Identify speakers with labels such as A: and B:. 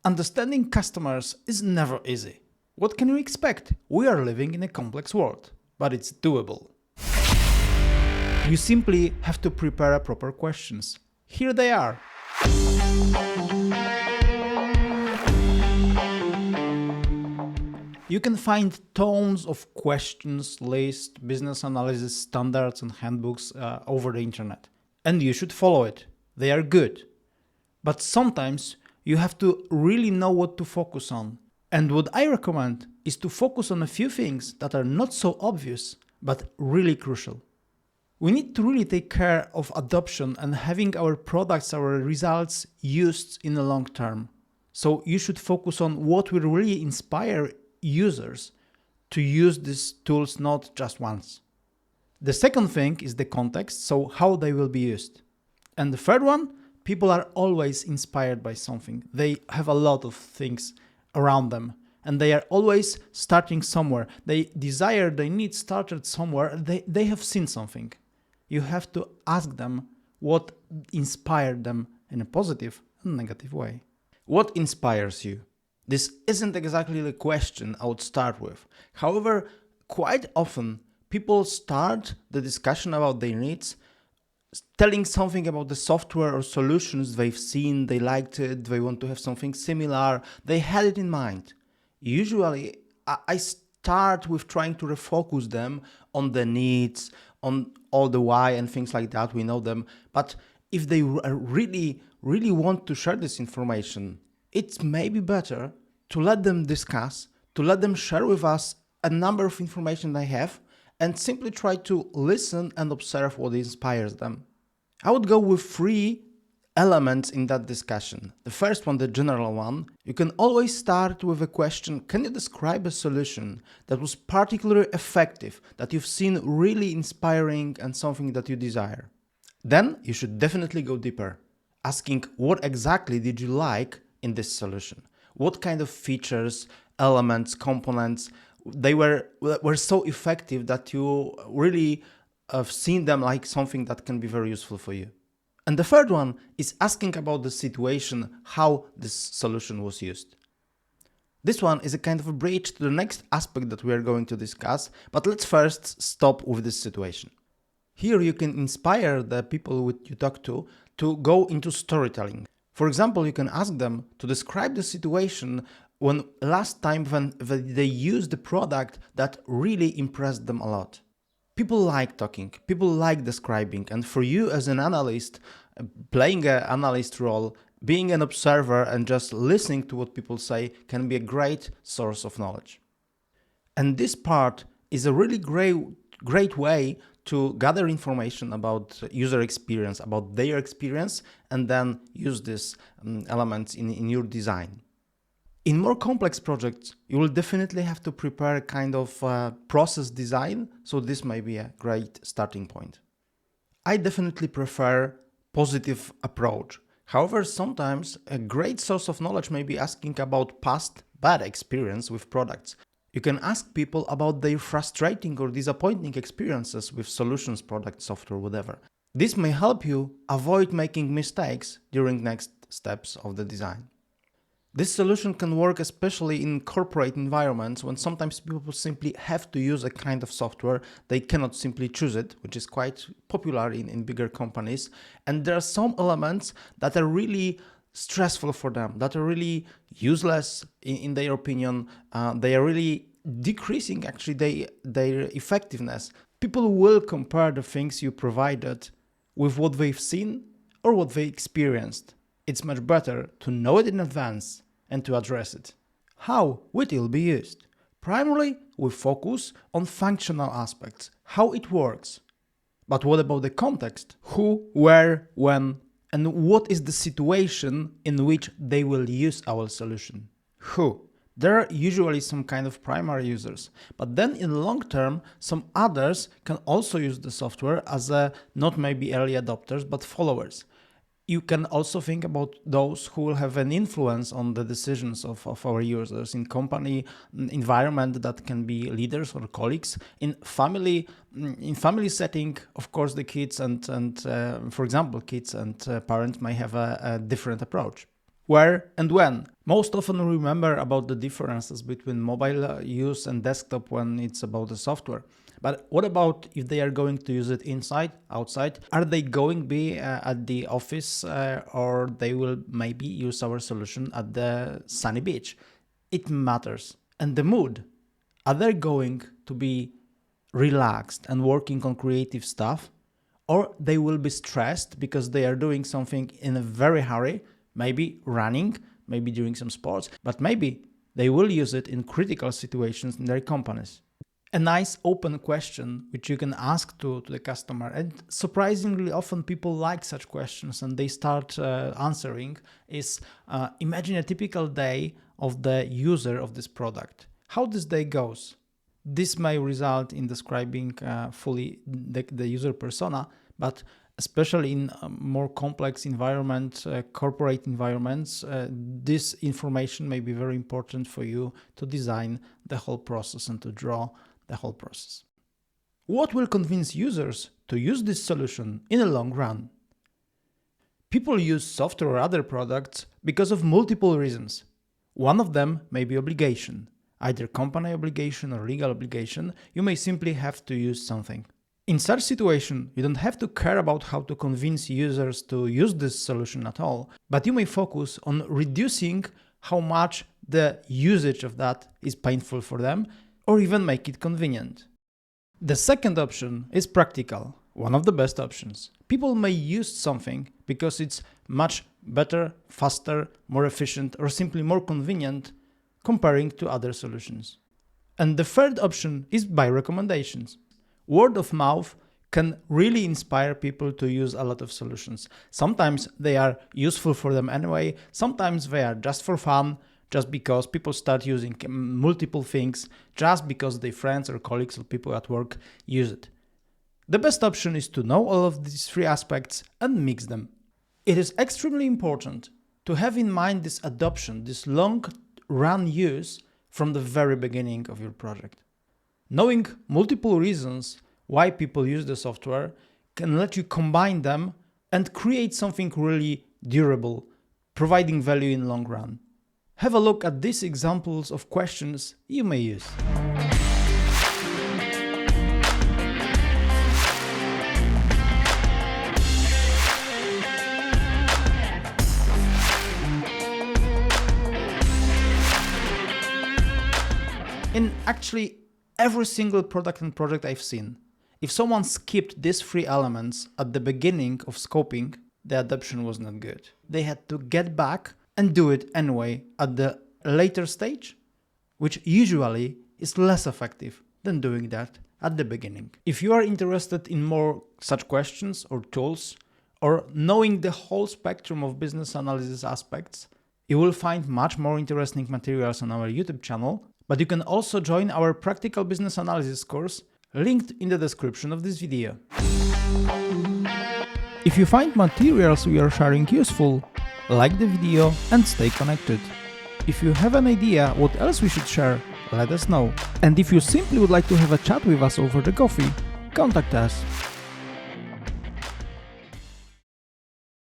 A: Understanding customers is never easy. What can you expect? We are living in a complex world, but it's doable. You simply have to prepare proper questions. Here they are. You can find tons of questions, lists, business analysis standards and handbooks over the internet. And you should follow it. They are good. But sometimes you have to really know what to focus on. And what I recommend is to focus on a few things that are not so obvious, but really crucial. We need to really take care of adoption and having our products, our results used in the long term. So you should focus on what will really inspire users to use these tools not just once. The second thing is the context, so how they will be used. And the third one, people are always inspired by something. They have a lot of things around them and they are always starting somewhere. They need started somewhere. They have seen something. You have to ask them what inspired them in a positive and negative way. What inspires you? This isn't exactly the question I would start with. However, quite often people start the discussion about their needs telling something about the software or solutions they've seen, they liked it, they want to have something similar, they had it in mind. Usually, I start with trying to refocus them on the needs, on all the why and things like that, we know them. But if they really want to share this information, it's maybe better to let them discuss, to let them share with us a number of information they have, and simply try to listen and observe what inspires them. I would go with 3 elements in that discussion. The first one, the general one, you can always start with a question: can you describe a solution that was particularly effective, that you've seen really inspiring and something that you desire? Then you should definitely go deeper, asking what exactly did you like in this solution? What kind of features, elements, components, they were so effective that you really have seen them like something that can be very useful for you. And the third one is asking about the situation, how this solution was used. This one is a kind of a bridge to the next aspect that we are going to discuss, but let's first stop with this situation. Here you can inspire the people you talk to go into storytelling. For example, you can ask them to describe the situation when last time when they used the product that really impressed them a lot. People like talking, people like describing, and for you as an analyst, playing an analyst role, being an observer and just listening to what people say can be a great source of knowledge. And this part is a really great way to gather information about user experience, about their experience, and then use these elements in your design. In more complex projects, you will definitely have to prepare a kind of process design, so this may be a great starting point. I definitely prefer positive approach. However, sometimes a great source of knowledge may be asking about past bad experience with products. You can ask people about their frustrating or disappointing experiences with solutions, product, software, whatever. This may help you avoid making mistakes during next steps of the design. This solution can work especially in corporate environments when sometimes people simply have to use a kind of software, they cannot simply choose it, which is quite popular in bigger companies. And there are some elements that are really stressful for them, that are really useless in their opinion. They are really decreasing actually their effectiveness. People will compare the things you provided with what they've seen or what they experienced. It's much better to know it in advance and to address it. How will it be used? Primarily, we focus on functional aspects, how it works. But what about the context? Who, where, when, and what is the situation in which they will use our solution? Who? There are usually some kind of primary users, but then in the long term, some others can also use the software as not maybe early adopters, but followers. You can also think about those who will have an influence on the decisions of our users in company environment, that can be leaders or colleagues. In family setting, of course, the kids and for example, kids and parents may have a different approach. Where and when? Most often remember about the differences between mobile use and desktop when it's about the software. But what about if they are going to use it inside, outside? Are they going to be at the office or they will maybe use our solution at the sunny beach? It matters. And the mood. Are they going to be relaxed and working on creative stuff? Or they will be stressed because they are doing something in a very hurry, maybe running, maybe doing some sports, but maybe they will use it in critical situations in their companies. A nice open question which you can ask to the customer, and surprisingly often people like such questions and they start answering, is imagine a typical day of the user of this product. How this day goes? This may result in describing fully the user persona, but especially in more complex environments, corporate environments, this information may be very important for you to design the whole process and to draw the whole process. What will convince users to use this solution in the long run? People use software or other products because of multiple reasons. One of them may be obligation, either company obligation or legal obligation. You may simply have to use something. In such situation, you don't have to care about how to convince users to use this solution at all, but you may focus on reducing how much the usage of that is painful for them, or even make it convenient. The second option is practical, one of the best options. People may use something because it's much better, faster, more efficient, or simply more convenient comparing to other solutions. And the third option is by recommendations. Word of mouth can really inspire people to use a lot of solutions. Sometimes they are useful for them anyway, sometimes they are just for fun, just because people start using multiple things, just because their friends or colleagues or people at work use it. The best option is to know all of these three aspects and mix them. It is extremely important to have in mind this adoption, this long-run use from the very beginning of your project. Knowing multiple reasons why people use the software can let you combine them and create something really durable, providing value in the long run. Have a look at these examples of questions you may use. In actually every single product and project I've seen, if someone skipped these three elements at the beginning of scoping, the adoption was not good. They had to get back and do it anyway at the later stage, which usually is less effective than doing that at the beginning. If you are interested in more such questions or tools, or knowing the whole spectrum of business analysis aspects, you will find much more interesting materials on our YouTube channel, but you can also join our practical business analysis course, linked in the description of this video. If you find materials we are sharing useful, like the video and stay connected. If you have an idea what else we should share, let us know. And if you simply would like to have a chat with us over the coffee, contact us.